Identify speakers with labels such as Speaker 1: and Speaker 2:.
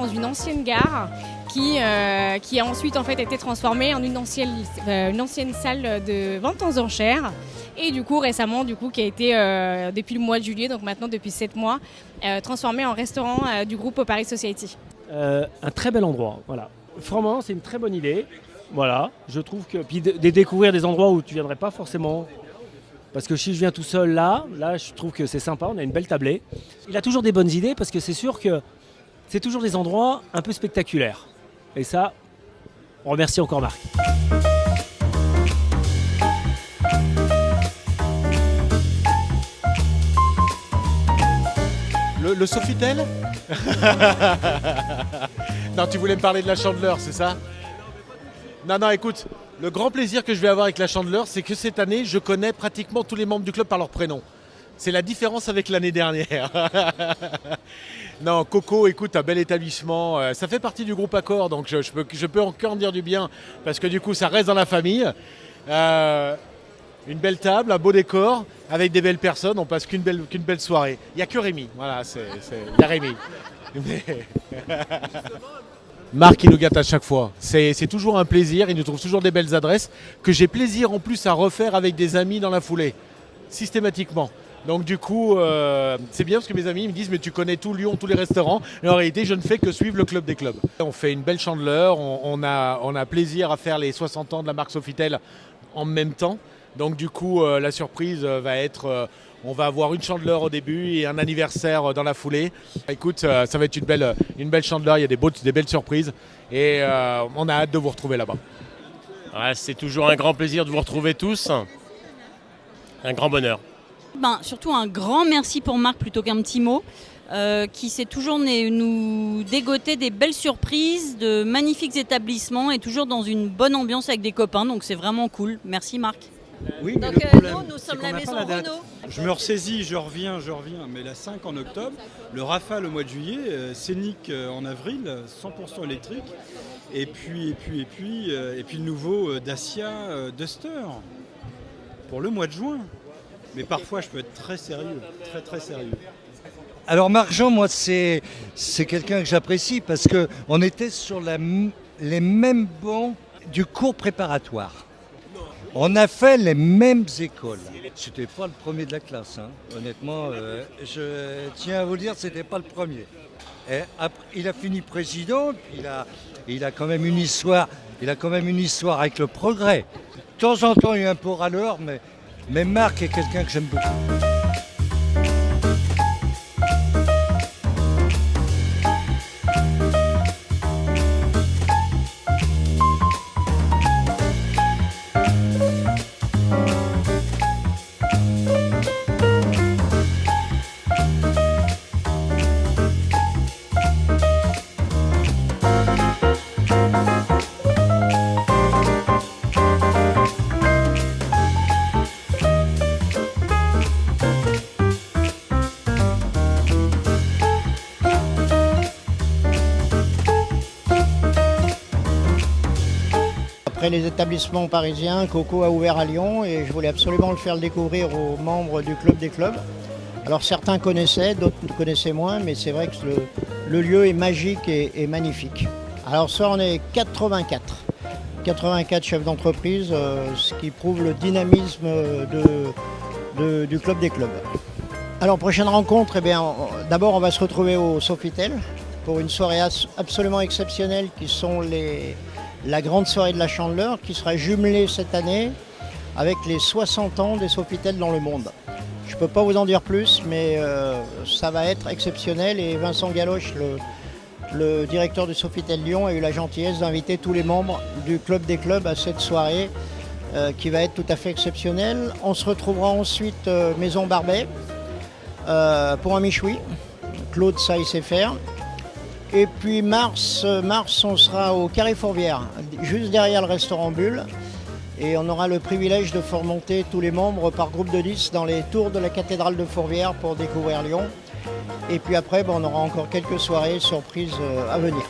Speaker 1: dans une ancienne gare qui a ensuite en fait été transformée en une ancienne salle de vente aux enchères. Et du coup récemment qui a été depuis le mois de juillet, donc maintenant depuis 7 mois, transformée en restaurant du groupe Paris Society.
Speaker 2: Un très bel endroit, voilà. Vraiment, c'est une très bonne idée. Voilà, je trouve que puis de découvrir des endroits où tu viendrais pas forcément. Parce que si je viens tout seul là, je trouve que c'est sympa, on a une belle tablée. Il a toujours des bonnes idées parce que c'est sûr que c'est toujours des endroits un peu spectaculaires. Et ça, on remercie encore Marc.
Speaker 3: Le Sofitel. Non, tu voulais me parler de la Chandeleur, c'est ça? Non, écoute, le grand plaisir que je vais avoir avec la Chandeleur, c'est que cette année, je connais pratiquement tous les membres du club par leur prénom. C'est la différence avec l'année dernière. Non, Coco, écoute, un bel établissement. Ça fait partie du groupe Accor, donc je peux encore en dire du bien, parce que du coup, ça reste dans la famille. Une belle table, un beau décor, avec des belles personnes, on passe qu'une belle soirée. Il n'y a que Rémi, voilà, il y a Rémi. Marc, il nous gâte à chaque fois. C'est toujours un plaisir, il nous trouve toujours des belles adresses, que j'ai plaisir en plus à refaire avec des amis dans la foulée, systématiquement. Donc du coup, c'est bien parce que mes amis me disent « mais tu connais tout Lyon, tous les restaurants ». Et en réalité, je ne fais que suivre le club des clubs. On fait une belle Chandeleur, on a plaisir à faire les 60 ans de la marque Sofitel en même temps. Donc du coup, la surprise va être, on va avoir une Chandeleur au début et un anniversaire dans la foulée. Écoute, ça va être une belle Chandeleur, il y a des belles surprises et on a hâte de vous retrouver là-bas.
Speaker 4: Ouais, c'est toujours un grand plaisir de vous retrouver tous. Un grand bonheur.
Speaker 5: Surtout un grand merci pour Marc plutôt qu'un petit mot. Qui sait toujours nous dégoter des belles surprises, de magnifiques établissements et toujours dans une bonne ambiance avec des copains. Donc c'est vraiment cool. Merci Marc.
Speaker 6: Oui, mais
Speaker 5: donc
Speaker 6: le problème,
Speaker 5: nous sommes
Speaker 6: c'est
Speaker 5: la
Speaker 6: qu'on n'a
Speaker 5: maison
Speaker 6: pas la date.
Speaker 5: Renault.
Speaker 6: Je me ressaisis, je reviens. Mais la 5 en octobre, le Rafale au mois de juillet, Scénic en avril, 100% électrique. Et puis le nouveau Dacia Duster pour le mois de juin. Mais parfois, je peux être très sérieux, très très sérieux.
Speaker 7: Alors Marc-Jean, moi, c'est quelqu'un que j'apprécie parce qu'on était sur les mêmes bancs du cours préparatoire. On a fait les mêmes écoles. C'était pas le premier de la classe, hein. Honnêtement, je tiens à vous dire, c'était pas le premier. Et après, il a fini président, puis il a quand même une histoire. Il a quand même une histoire avec le progrès. De temps en temps, il y a un peu râleur, mais Marc est quelqu'un que j'aime beaucoup.
Speaker 8: Après les établissements parisiens, Coco a ouvert à Lyon et je voulais absolument le faire découvrir aux membres du club des clubs. Alors certains connaissaient, d'autres connaissaient moins, mais c'est vrai que le lieu est magique et magnifique. Alors ce soir on est 84 chefs d'entreprise, ce qui prouve le dynamisme du club des clubs. Alors prochaine rencontre, d'abord on va se retrouver au Sofitel pour une soirée absolument exceptionnelle qui sont la grande soirée de la Chandeleur qui sera jumelée cette année avec les 60 ans des Sofitel dans le monde. Je ne peux pas vous en dire plus, mais ça va être exceptionnel et Vincent Galoche, le directeur du Sofitel Lyon, a eu la gentillesse d'inviter tous les membres du club des clubs à cette soirée qui va être tout à fait exceptionnelle. On se retrouvera ensuite Maison Barbet pour un michoui. Claude, ça il sait faire. Et puis mars, on sera au Carré Fourvière, juste derrière le restaurant Bulle. Et on aura le privilège de faire monter tous les membres par groupe de 10 dans les tours de la cathédrale de Fourvière pour découvrir Lyon. Et puis après, on aura encore quelques soirées surprises à venir.